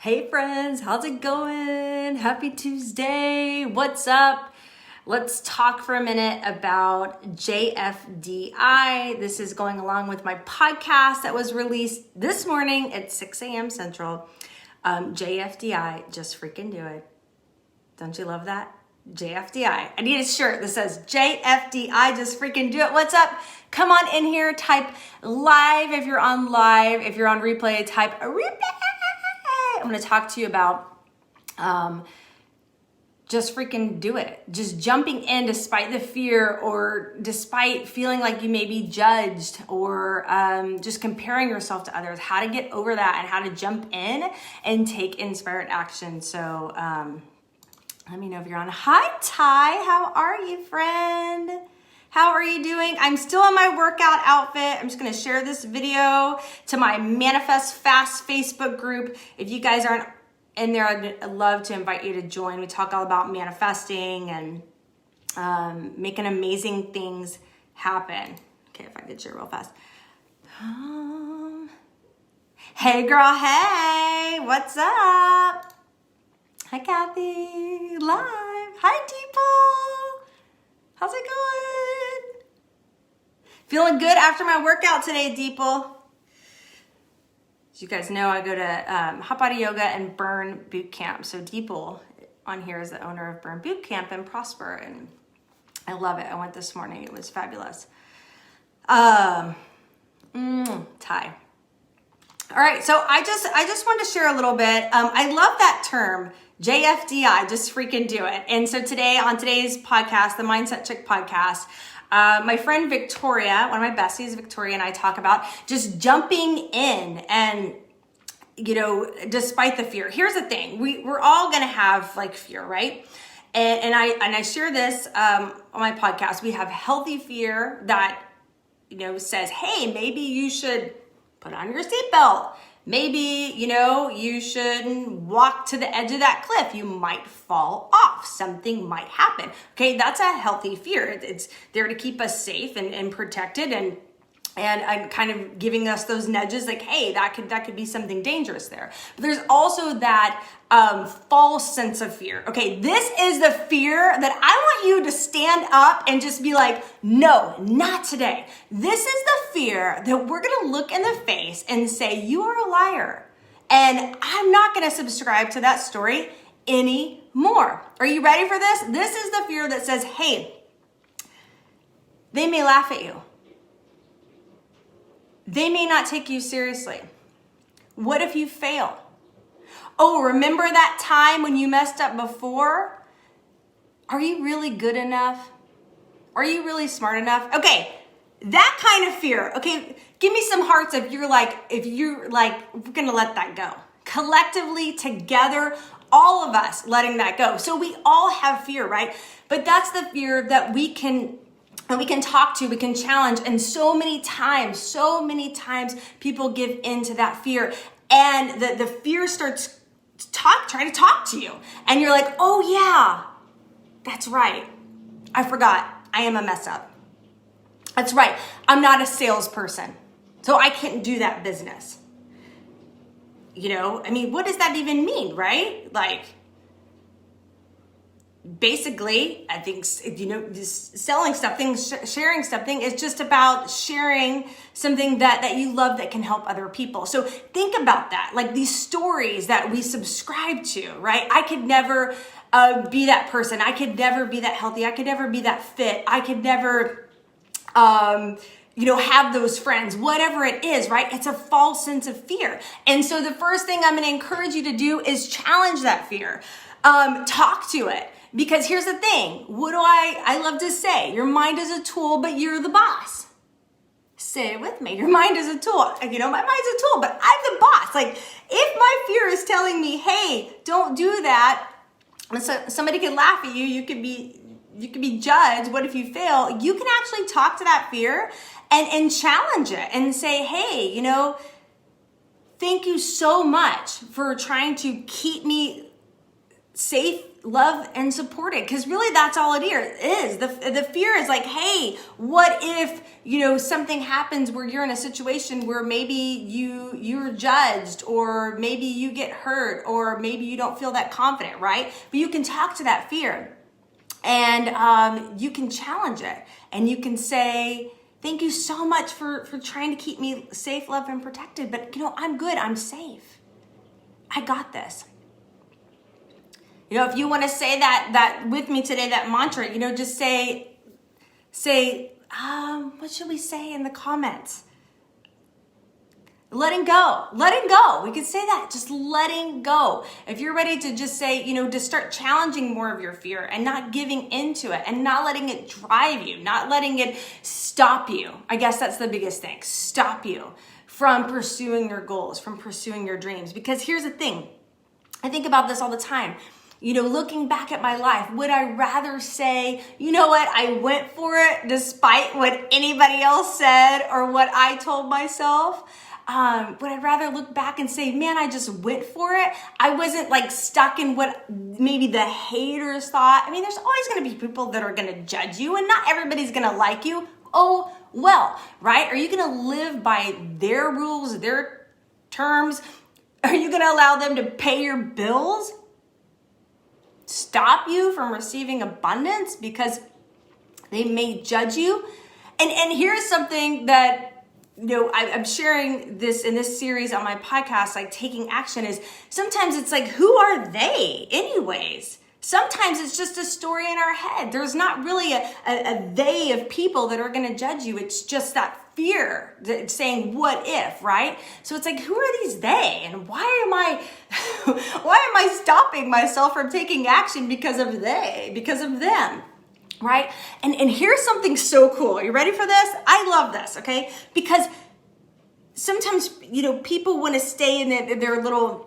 Hey friends, how's it going? Happy Tuesday. What's up? Let's talk for a minute about JFDI. This is going along with my podcast that was released this morning at 6 a.m. Central. JFDI, just freaking do it. Don't you love that? JFDI. I need a shirt that says JFDI, just freaking do it. What's up? Come on in here, type live if you're on live. If you're on replay, type replay. I'm going to talk to you about just freaking do it. Just jumping in despite the fear or despite feeling like you may be judged or just comparing yourself to others, how to get over that and how to jump in and take inspired action. So let me know if you're on. Hi, Ty. How are you, friend? How are you doing? I'm still in my workout outfit. I'm just going to share this video to my Manifest Fast Facebook group. If you guys aren't in there, I'd love to invite you to join. We talk all about manifesting and making amazing things happen. Okay, if I could share real fast. Hey, girl. Hey, what's up? Hi, Kathy. Live. Hi, Deeple. How's it going? Feeling good after my workout today, Deeple. As you guys know, I go to Hot Body Yoga and Burn Boot Camp. So Deeple on here is the owner of Burn Boot Camp and Prosper, and I love it. I went this morning. It was fabulous. Ty. All right, so I just wanted to share a little bit. I love that term, JFDI, just freaking do it. And so today, on today's podcast, the Mindset Chick podcast, my friend Victoria, one of my besties, Victoria, and I talk about just jumping in and, you know, despite the fear. Here's the thing. We're all going to have like fear, right? And I share this on my podcast. We have healthy fear that, you know, says, hey, maybe you should put on your seatbelt. Maybe, you know, you shouldn't walk to the edge of that cliff. You might fall off. Something might happen. Okay, that's a healthy fear. It's there to keep us safe and protected and kind of giving us those nudges like, hey, that could be something dangerous there. But there's also that false sense of fear. Okay, this is the fear that I want you to stand up and just be like, no, not today. This is the fear that we're going to look in the face and say, you are a liar. And I'm not going to subscribe to that story anymore. Are you ready for this? This is the fear that says, hey, they may laugh at you. They may not take you seriously. What if you fail? Oh, remember that time when you messed up before? Are you really good enough? Are you really smart enough? Okay, that kind of fear. Okay, give me some hearts if you're like, we're gonna let that go. Collectively, together, all of us letting that go. So we all have fear, right? But that's the fear that we can talk to, we can challenge. And so many times people give in to that fear. And the fear starts trying to talk to you. And you're like, oh yeah, that's right. I forgot. I am a mess up. That's right. I'm not a salesperson. So I can't do that business. You know, I mean, what does that even mean, right? Like, basically, I think, you know, just selling something, sharing something is just about sharing something that you love that can help other people. So think about that, like these stories that we subscribe to, right? I could never be that person. I could never be that healthy. I could never be that fit. I could never, you know, have those friends, whatever it is, right? It's a false sense of fear. And so the first thing I'm going to encourage you to do is challenge that fear. Talk to it. Because here's the thing, what do I love to say, your mind is a tool, but you're the boss. Say it with me, your mind is a tool. You know, my mind's a tool, but I'm the boss. Like, if my fear is telling me, hey, don't do that, and so somebody can laugh at you, you could be judged, what if you fail? You can actually talk to that fear and challenge it and say, hey, you know, thank you so much for trying to keep me safe, loved, and supported. Because really that's all it is. The fear is like, hey, what if, something happens where you're in a situation where maybe you're judged, or maybe you get hurt, or maybe you don't feel that confident, right? But you can talk to that fear, and you can challenge it, and you can say, thank you so much for trying to keep me safe, loved, and protected. But I'm good. I'm safe. I got this. If you want to say that with me today, that mantra, just say, what should we say in the comments? Letting go. We could say that, just letting go. If you're ready to just say, to start challenging more of your fear and not giving into it and not letting it drive you, not letting it stop you. I guess that's the biggest thing. Stop you from pursuing your goals, from pursuing your dreams. Because here's the thing. I think about this all the time. Looking back at my life, would I rather say, I went for it despite what anybody else said or what I told myself? Would I rather look back and say, man, I just went for it? I wasn't stuck in what maybe the haters thought. I mean, there's always going to be people that are going to judge you, and not everybody's going to like you. Oh, well, right? Are you going to live by their rules, their terms? Are you going to allow them to pay your bills? Stop you from receiving abundance because they may judge you? And here's something that, I'm sharing this in this series on my podcast, taking action, is sometimes it's who are they anyways? Sometimes it's just a story in our head. There's not really a they of people that are going to judge you. It's just that fear that saying, what if, right? So it's who are these they? And why am I stopping myself from taking action because of them? Right? And here's something so cool. You ready for this? I love this, okay? Because sometimes, people want to stay in their little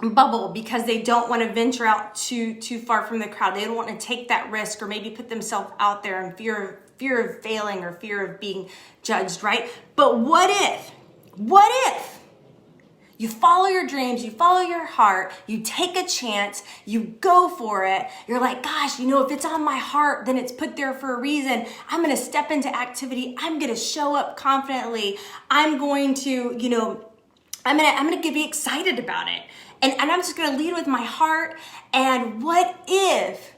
bubble because they don't want to venture out too far from the crowd. They don't want to take that risk or maybe put themselves out there in fear of failing or fear of being judged, right? But what if you follow your dreams, you follow your heart, you take a chance, you go for it. You're gosh, if it's on my heart, then it's put there for a reason. I'm going to step into activity. I'm going to show up confidently. I'm going to, I'm going to be excited about it. And I'm just going to lead with my heart. And what if,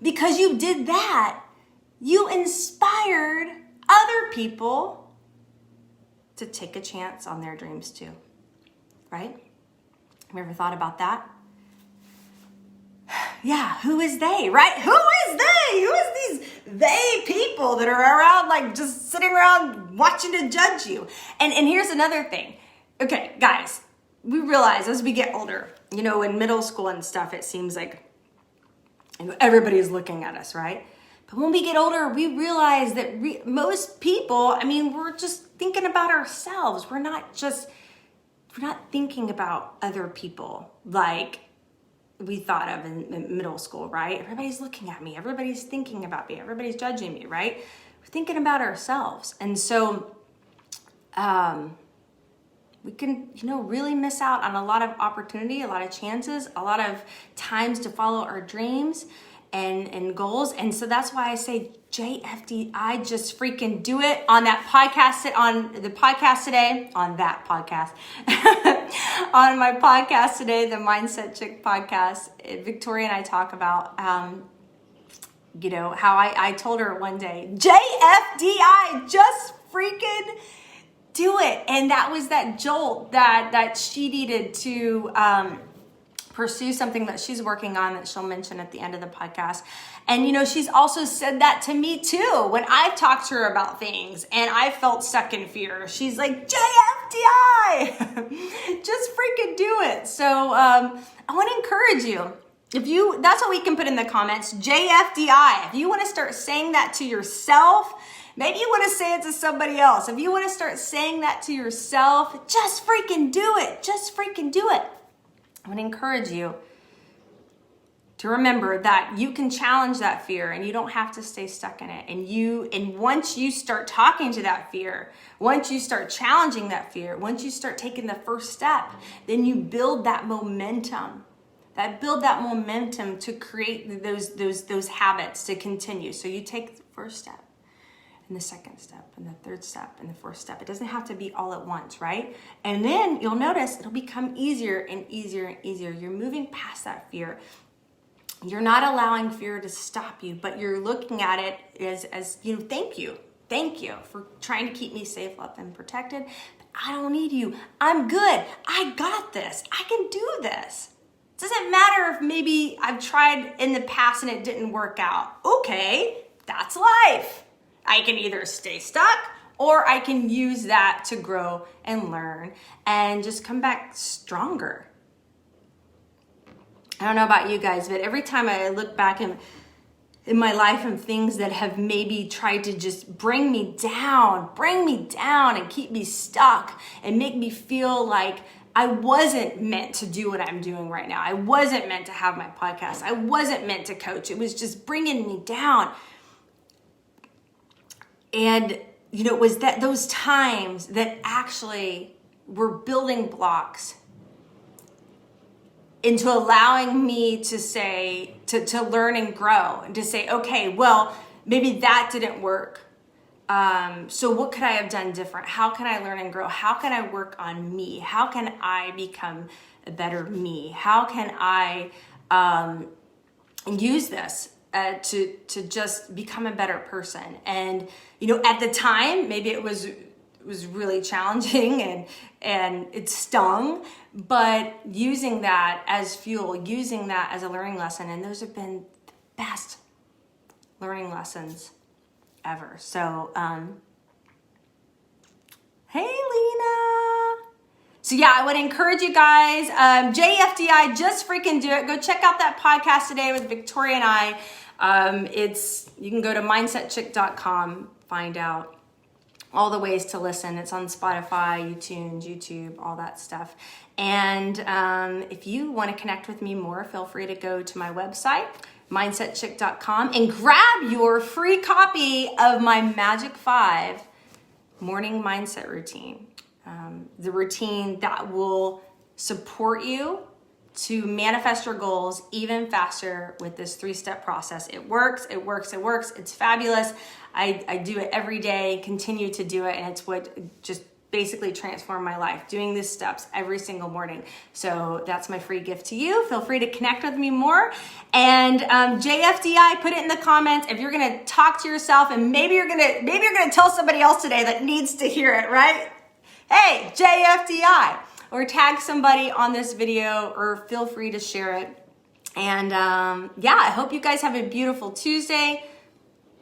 because you did that, you inspired other people to take a chance on their dreams too? Right? Have you ever thought about that? Yeah, who is they, right? Who is they? Who is these they people that are around just sitting around watching to judge you? And here's another thing. Okay, guys, we realize as we get older, in middle school and stuff, it seems like everybody's looking at us, right? But when we get older, we realize that most people, we're just thinking about ourselves. We're not thinking about other people like we thought of in middle school, right? Everybody's looking at me. Everybody's thinking about me. Everybody's judging me, right? We're thinking about ourselves. And so we can, really miss out on a lot of opportunity, a lot of chances, a lot of times to follow our dreams and goals. And so that's why I say JFDI, just freaking do it on that podcast, on the podcast today, on that podcast, on my podcast today, the Mindset Chick podcast. Victoria and I talk about, how I told her one day, JFDI, just freaking do it. And that was that jolt that she needed to pursue something that she's working on that she'll mention at the end of the podcast. And, she's also said that to me too, when I've talked to her about things and I felt stuck in fear. She's like, JFDI, just freaking do it. So I want to encourage you. That's what we can put in the comments, JFDI. If you want to start saying that to yourself, maybe you want to say it to somebody else. If you want to start saying that to yourself, just freaking do it. Just freaking do it. I want to encourage you to remember that you can challenge that fear and you don't have to stay stuck in it. And once you start talking to that fear, once you start challenging that fear, once you start taking the first step, then you build that momentum build that momentum to create those habits to continue. So you take the first step, and the second step, and the third step, and the fourth step. It doesn't have to be all at once, right? And then you'll notice it'll become easier and easier and easier. You're moving past that fear. You're not allowing fear to stop you, but you're looking at it as you know, thank you. Thank you for trying to keep me safe, loved, and protected. But I don't need you. I'm good. I got this. I can do this. It doesn't matter if maybe I've tried in the past and it didn't work out. Okay, that's life. I can either stay stuck or I can use that to grow and learn and just come back stronger. I don't know about you guys, but every time I look back in my life and things that have maybe tried to just bring me down and keep me stuck and make me feel like I wasn't meant to do what I'm doing right now. I wasn't meant to have my podcast. I wasn't meant to coach. It was just bringing me down. And, you know, it was those times that actually were building blocks into allowing me to say, to learn and grow and to say, okay, well, maybe that didn't work. So what could I have done different? How can I learn and grow? How can I work on me? How can I become a better me? How can I use this to just become a better person? And, you know, at the time, maybe it was really challenging and it stung, but using that as fuel, using that as a learning lesson, and those have been the best learning lessons ever. So, hey, Lena. So yeah, I would encourage you guys, JFDI, just freaking do it. Go check out that podcast today with Victoria and I. You can go to mindsetchick.com, find out all the ways to listen. It's on Spotify, YouTube, all that stuff. And if you want to connect with me more, feel free to go to my website, mindsetchick.com, and grab your free copy of my Magic 5 morning mindset routine. The routine that will support you to manifest your goals even faster with this 3-step process. It works. It's fabulous. I do it every day, continue to do it, and it's what just basically transformed my life, doing these steps every single morning. So that's my free gift to you. Feel free to connect with me more. And JFDI, put it in the comments if you're gonna talk to yourself, and maybe you're gonna tell somebody else today that needs to hear it, right? Hey, JFDI. Or tag somebody on this video, or feel free to share it. And yeah, I hope you guys have a beautiful Tuesday.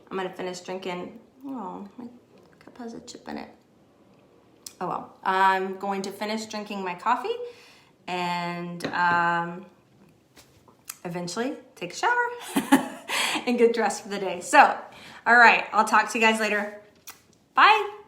I'm gonna finish drinking. Oh, my cup has a chip in it. Oh well. I'm going to finish drinking my coffee and eventually take a shower and get dressed for the day. So, all right, I'll talk to you guys later. Bye.